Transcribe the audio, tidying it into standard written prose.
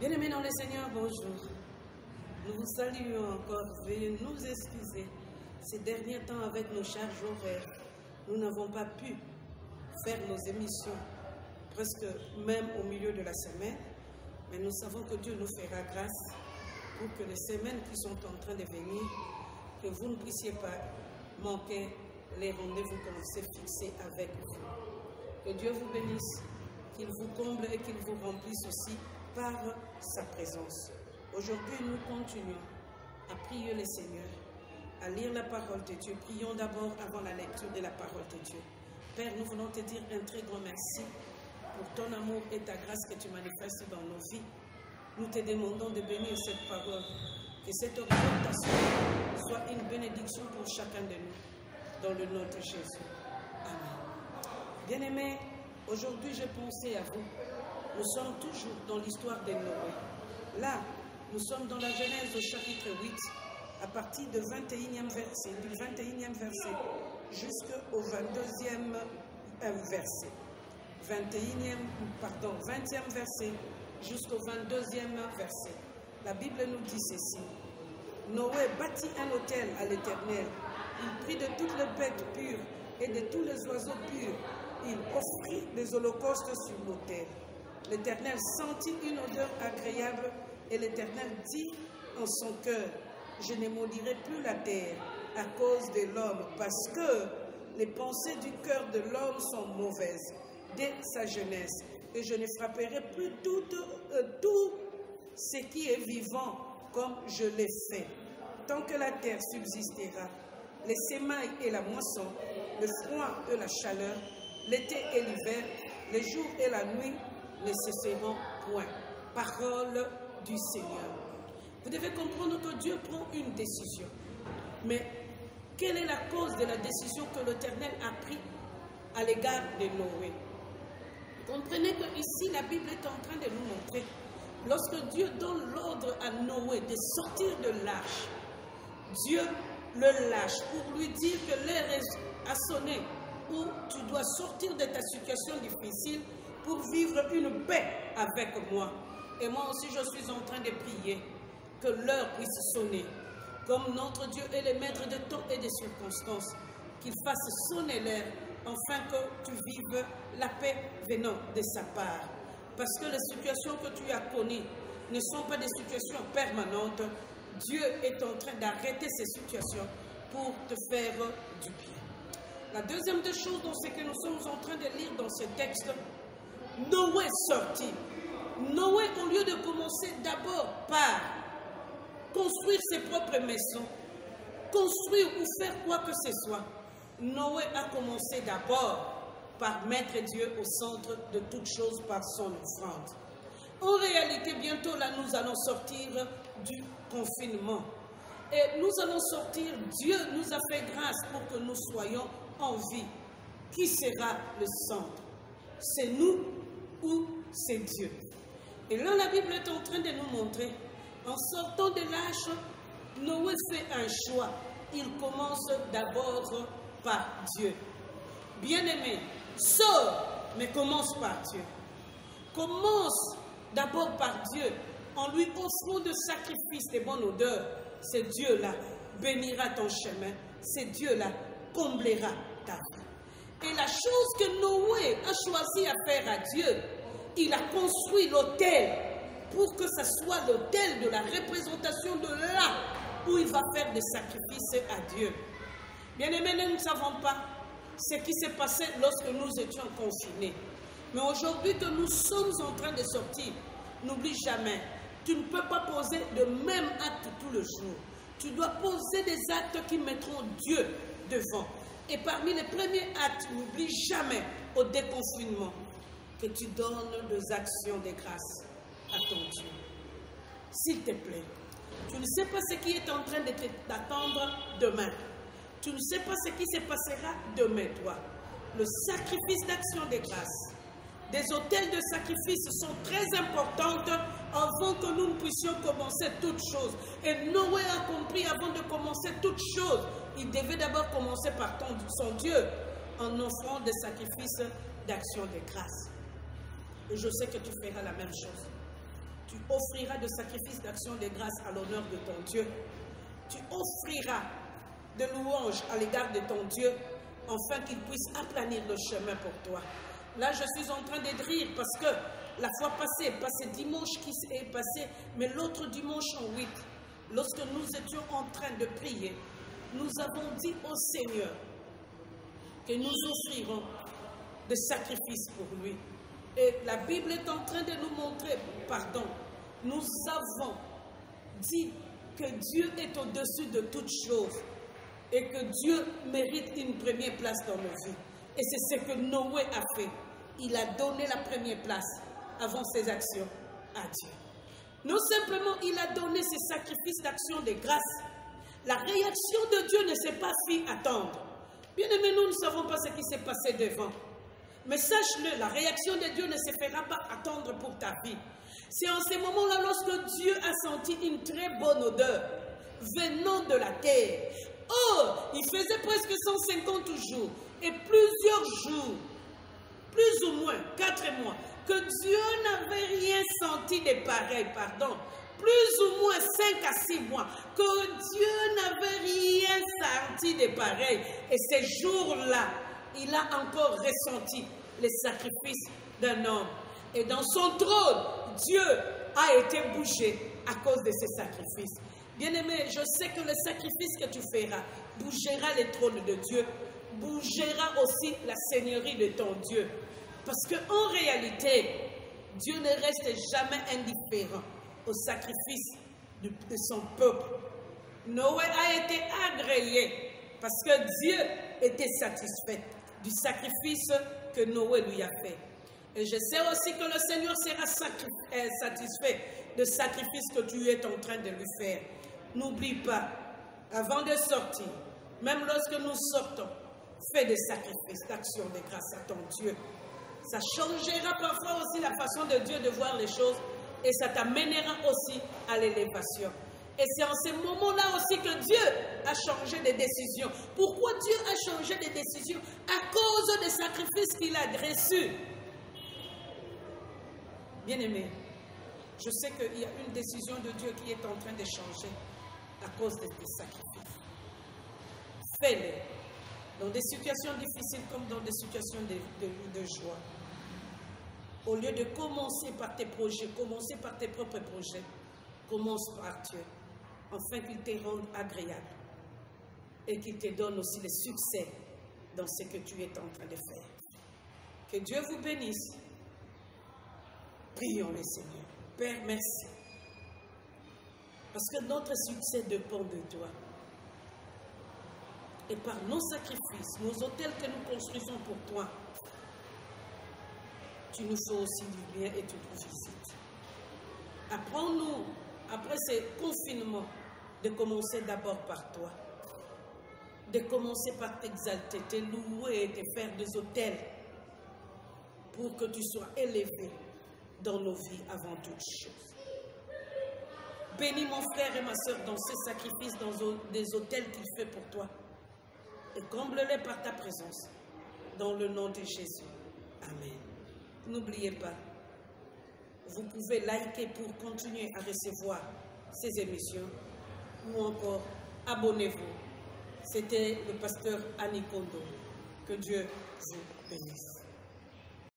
Bien-aimés dans le Seigneur, bonjour. Nous vous saluons encore. Veuillez nous excuser. Ces derniers temps, avec nos charges horaires, nous n'avons pas pu faire nos émissions, presque même au milieu de la semaine. Mais nous savons que Dieu nous fera grâce pour que les semaines qui sont en train de venir, que vous ne puissiez pas manquer les rendez-vous qu'on s'est fixés avec vous. Que Dieu vous bénisse, qu'il vous comble et qu'il vous remplisse aussi par sa présence. Aujourd'hui, nous continuons à prier le Seigneur, à lire la parole de Dieu. Prions d'abord avant la lecture de la parole de Dieu. Père, nous voulons te dire un très grand merci pour ton amour et ta grâce que tu manifestes dans nos vies. Nous te demandons de bénir cette parole, que cette orientation soit une bénédiction pour chacun de nous, dans le nom de Jésus. Amen. Bien-aimés, aujourd'hui j'ai pensé à vous. Nous sommes toujours dans l'histoire de Noé. Là, nous sommes dans la Genèse au chapitre 8, à partir du 21e verset jusqu'au 22e verset. 20e verset jusqu'au 22e verset. La Bible nous dit ceci. Noé bâtit un autel à l'Éternel. Il prit de toutes les bêtes pures et de tous les oiseaux purs. Il offrit des holocaustes sur l'autel. L'Éternel sentit une odeur agréable et l'Éternel dit en son cœur, je ne maudirai plus la terre à cause de l'homme, parce que les pensées du cœur de l'homme sont mauvaises dès sa jeunesse, et je ne frapperai plus tout ce qui est vivant comme je l'ai fait. Tant que la terre subsistera, les semailles et la moisson, le froid et la chaleur, l'été et l'hiver, les jours et la nuit ne cesseront point. Parole du Seigneur. Vous devez comprendre que Dieu prend une décision. Mais quelle est la cause de la décision que l'Éternel a prise à l'égard de Noé? Comprenez que ici la Bible est en train de nous montrer, lorsque Dieu donne l'ordre à Noé de sortir de l'arche, Dieu le lâche pour lui dire que l'heure a sonné, où tu dois sortir de ta situation difficile pour vivre une paix avec moi. Et moi aussi, je suis en train de prier que l'heure puisse sonner. Comme notre Dieu est le maître de temps et des circonstances, qu'il fasse sonner l'heure, afin que tu vives la paix venant de sa part. Parce que les situations que tu as connues ne sont pas des situations permanentes. Dieu est en train d'arrêter ces situations pour te faire du bien. La deuxième des choses dans ce que nous sommes en train de lire dans ce texte, Noé sortit. Noé, au lieu de commencer d'abord par construire ses propres maisons, construire ou faire quoi que ce soit, Noé a commencé d'abord par mettre Dieu au centre de toutes choses par son offrande. En réalité, bientôt là, nous allons sortir du confinement. Et nous allons sortir, Dieu nous a fait grâce pour que nous soyons en vie. Qui sera le centre? C'est nous ou c'est Dieu? Et là, la Bible est en train de nous montrer, en sortant de l'arche, Noé fait un choix. Il commence d'abord par Dieu. Bien-aimé, sors, mais commence par Dieu. Commence d'abord par Dieu, en lui offrant de sacrifices de bonne odeur. C'est Dieu-là bénira ton chemin. C'est Dieu-là comblera ta vie. Et la chose que Noé a choisi à faire à Dieu, il a construit l'autel pour que ce soit l'autel de la représentation de là où il va faire des sacrifices à Dieu. Bien-aimés, nous ne savons pas ce qui s'est passé lorsque nous étions confinés. Mais aujourd'hui que nous sommes en train de sortir, n'oublie jamais, tu ne peux pas poser le même acte tout le jour. Tu dois poser des actes qui mettront Dieu devant. Et parmi les premiers actes, n'oublie jamais au déconfinement que tu donnes des actions de grâce à ton Dieu. S'il te plaît, tu ne sais pas ce qui est en train de t'attendre demain. Tu ne sais pas ce qui se passera demain, toi. Le sacrifice d'action de grâce, des autels de sacrifice sont très importants avant que nous ne puissions commencer toutes choses. Et Noé a compris avant de commencer toutes choses, il devait d'abord commencer par son Dieu en offrant des sacrifices d'action de grâce. Et je sais que tu feras la même chose. Tu offriras de sacrifices d'action de grâce à l'honneur de ton Dieu. Tu offriras de louanges à l'égard de ton Dieu, afin qu'il puisse aplanir le chemin pour toi. Là, je suis en train de rire parce que la fois passée, pas ce dimanche qui est passé, mais l'autre dimanche en 8, lorsque nous étions en train de prier, nous avons dit au Seigneur que nous offrirons des sacrifices pour lui. Et la Bible est en train de nous montrer, nous avons dit que Dieu est au-dessus de toutes choses et que Dieu mérite une première place dans nos vies. Et c'est ce que Noé a fait. Il a donné la première place avant ses actions à Dieu. Non simplement, il a donné ses sacrifices d'action de grâce. La réaction de Dieu ne s'est pas fait attendre. Bien aimé, nous ne savons pas ce qui s'est passé devant. Mais sache-le, la réaction de Dieu ne se fera pas attendre pour ta vie. C'est en ces moments-là, lorsque Dieu a senti une très bonne odeur venant de la terre. Oh, il faisait presque 150 jours et plusieurs jours, plus ou moins 4 mois, que Dieu n'avait rien senti de pareil, plus ou moins 5 à 6 mois, que Dieu n'avait rien senti de pareil. Et ces jours-là, il a encore ressenti les sacrifices d'un homme. Et dans son trône, Dieu a été bougé à cause de ces sacrifices. Bien-aimé, je sais que le sacrifice que tu feras bougera le trône de Dieu, bougera aussi la seigneurie de ton Dieu. Parce qu'en réalité, Dieu ne reste jamais indifférent au sacrifice de son peuple. Noé a été agréé parce que Dieu était satisfait du sacrifice que Noé lui a fait. Et je sais aussi que le Seigneur sera satisfait du sacrifice que tu es en train de lui faire. N'oublie pas, avant de sortir, même lorsque nous sortons, fais des sacrifices d'action de grâce à ton Dieu. Ça changera parfois aussi la façon de Dieu de voir les choses et ça t'amènera aussi à l'élévation. Et c'est en ces moments-là aussi que Dieu a changé de décision. Pourquoi Dieu a changé de décision? À cause des sacrifices qu'il a reçus. Bien-aimé, je sais qu'il y a une décision de Dieu qui est en train de changer à cause de tes sacrifices. Fais-le dans des situations difficiles comme dans des situations de joie. Au lieu de commencer par tes projets, commencer par tes propres projets, commence par Dieu, afin qu'il te rende agréable et qu'il te donne aussi le succès dans ce que tu es en train de faire. Que Dieu vous bénisse. Prions le Seigneur. Père, merci. Parce que notre succès dépend de toi. Et par nos sacrifices, nos autels que nous construisons pour toi, tu nous fais aussi du bien et tu nous visites. Apprends-nous, après ce confinement, de commencer d'abord par toi. De commencer par t'exalter, te louer et te faire des autels pour que tu sois élevé dans nos vies avant toute chose. Bénis mon frère et ma soeur dans ces sacrifices, dans des autels qu'il fait pour toi. Et comble-les par ta présence. Dans le nom de Jésus. Amen. N'oubliez pas, vous pouvez liker pour continuer à recevoir ces émissions ou encore abonnez-vous. C'était le pasteur Annie Kondo. Que Dieu vous bénisse.